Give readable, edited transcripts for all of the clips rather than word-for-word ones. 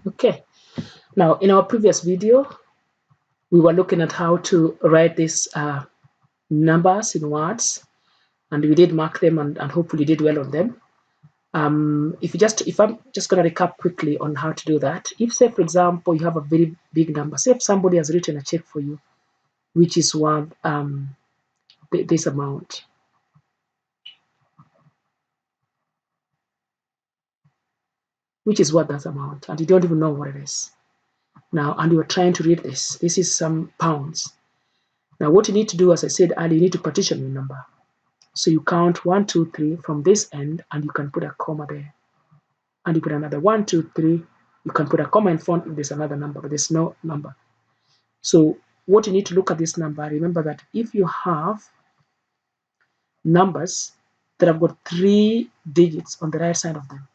Okay, now in our previous video, we were looking at how to write these numbers in words, and we did mark them and hopefully did well on them. If I'm just going to recap quickly on how to do that. If, say, for example, you have a very big number, say if somebody has written a check for you, which is worth this amount. Which is what that amount, and you don't even know what it is. Now, and you're trying to read this. This is some pounds. Now, what you need to do, as I said earlier, you need to partition your number. So you count 1, 2, 3 from this end, and you can put a comma there. And you put another 1, 2, 3. You can put a comma in front if there's another number, but there's no number. So what you need to look at this number, remember that if you have numbers that have got 3 digits on the right side of them,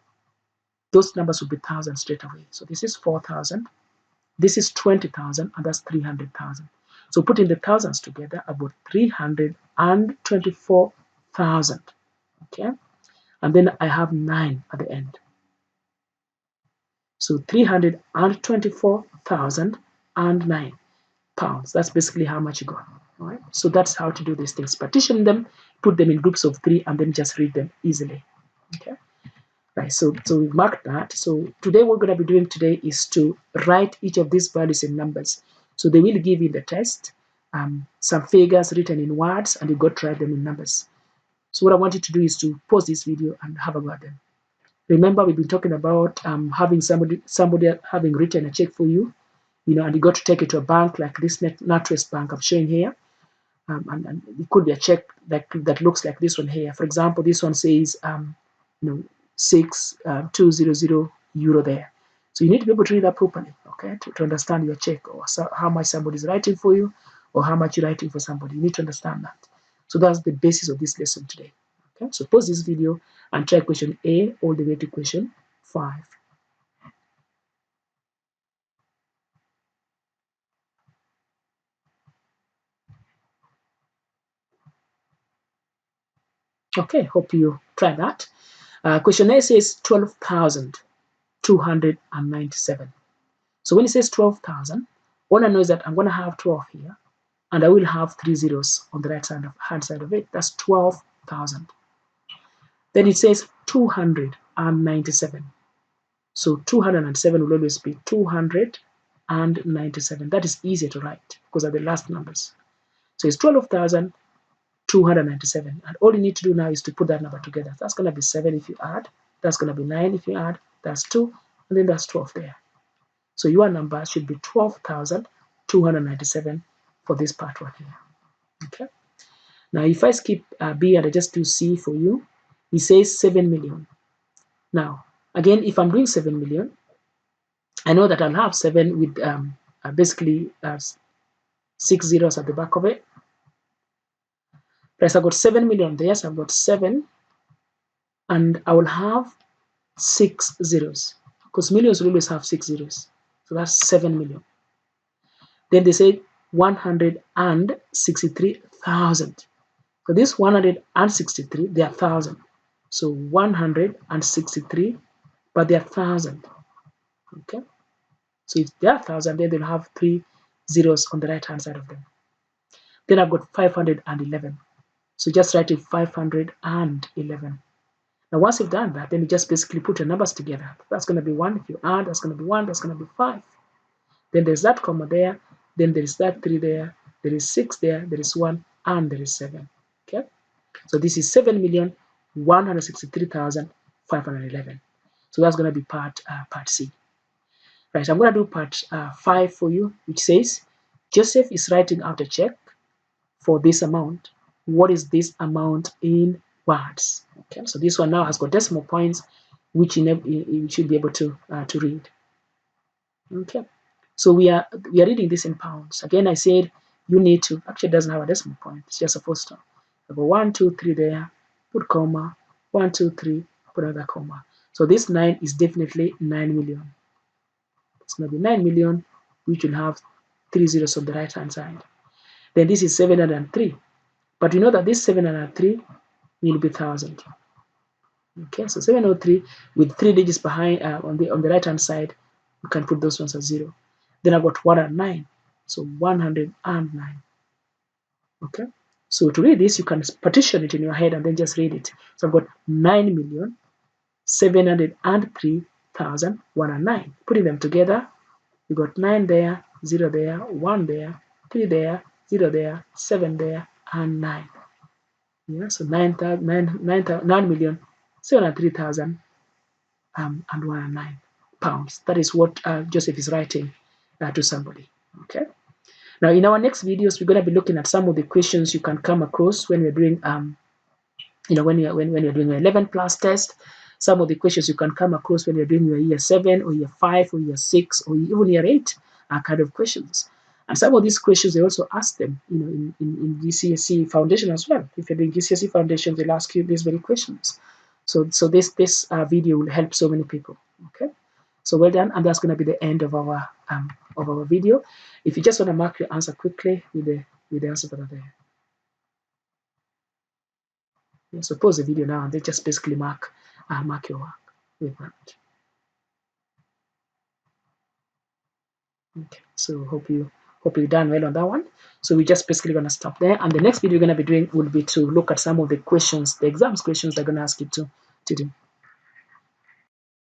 those numbers will be thousands straight away. So this is 4,000, this is 20,000, and that's 300,000. So putting the thousands together, about 324,000. Okay, and then I have 9 at the end. So 324,009 pounds. That's basically how much you got. All right. So that's how to do these things. Partition them, put them in groups of 3, and then just read them easily. Okay. Right. So we've marked that. So today what we're going to be doing today is to write each of these values in numbers. So they will give you the test, some figures written in words, and you got to write them in numbers. So what I want you to do is to pause this video and have a go at them. Remember, we've been talking about having somebody having written a check for you, and you got to take it to a bank like this NatWest Bank I'm showing here, and it could be a check that looks like this one here. For example, this one says 6,200 euro there. So you need to be able to read that properly, okay, to understand your check, or how much somebody's writing for you, or how much you're writing for somebody. You need to understand that. So that's the basis of this lesson today. Okay, so pause this video and try question A all the way to question 5. Okay, hope you try that. Question A says 12,297. So when it says 12,000, all I know is that I'm going to have 12 here, and I will have 3 zeros on the right hand side of it. That's 12,000. Then it says 297. So 207 will always be 297. That is easier to write because of the last numbers. So it's 12,297. And all you need to do now is to put that number together. That's going to be 7 if you add. That's going to be 9 if you add. That's 2. And then that's 12 there. So your number should be 12,297 for this part right here. Okay. Now, if I skip B and I just do C for you, it says 7 million. Now, again, if I'm doing 7 million, I know that I'll have 7 with basically 6 zeros at the back of it. Plus, I've got 7 million there, so I've got 7, and I will have 6 zeros because millions will always have 6 zeros. So that's 7 million. Then they say 163,000. So this 163, they are 1,000. So 163, but they are 1,000. Okay. So if they are 1,000, then they'll have 3 zeros on the right hand side of them. Then I've got 511. So just write it 511. Now once you've done that, then you just basically put your numbers together. That's going to be 1. If you add, that's going to be 1. That's going to be 5. Then there's that comma there. Then there is that 3 there. There is 6 there. There is 1. And there is 7. Okay. So this is 7,163,511. So that's going to be part C. Right, I'm going to do part 5 for you, which says, Joseph is writing out a check for this amount. What is this amount in words? Okay, so this one now has got decimal points, which you should be able to read. Okay, so we are reading this in pounds. Again, I said you need to, actually it doesn't have a decimal point, it's just a full stop. I've got 1, 2, 3 there, put comma, 1, 2, 3, put another comma. So this 9 is definitely 9 million. It's going to be 9 million, which will have 3 zeros on the right hand side. Then this is 703. But you know that this 703 will be 1,000. Okay, so 703 with 3 digits behind on the right hand side You can put those ones as 0. Then I've got 109. So 109. Okay. So to read this, you can partition it in your head and then just read it. So I've got 9,703,109. Putting them together, you got 9 there, 0 there, 1 there, 3 there, 0 there, 7 there, and 9. Yeah, so 9,703,000 and 109 pounds. That is what Joseph is writing to somebody. Okay. Now, in our next videos, we're going to be looking at some of the questions you can come across when we're doing, when you're doing your 11 plus test. Some of the questions you can come across when you're doing your year 7 or year 5 or year 6 or even year 8 are kind of questions. And some of these questions, they also ask them, in GCSE Foundation as well. If you're doing GCSE Foundation, they'll ask you these very questions. So this video will help so many people. Okay. So well done, and that's going to be the end of our video. If you just want to mark your answer quickly with the answers that are there. Yeah, so pause the video now and then just basically mark your work with that. Okay, so hope you've done well on that one. So we're just basically going to stop there, and the next video we're going to be doing will be to look at some of the questions, the exams questions they're going to ask you to do.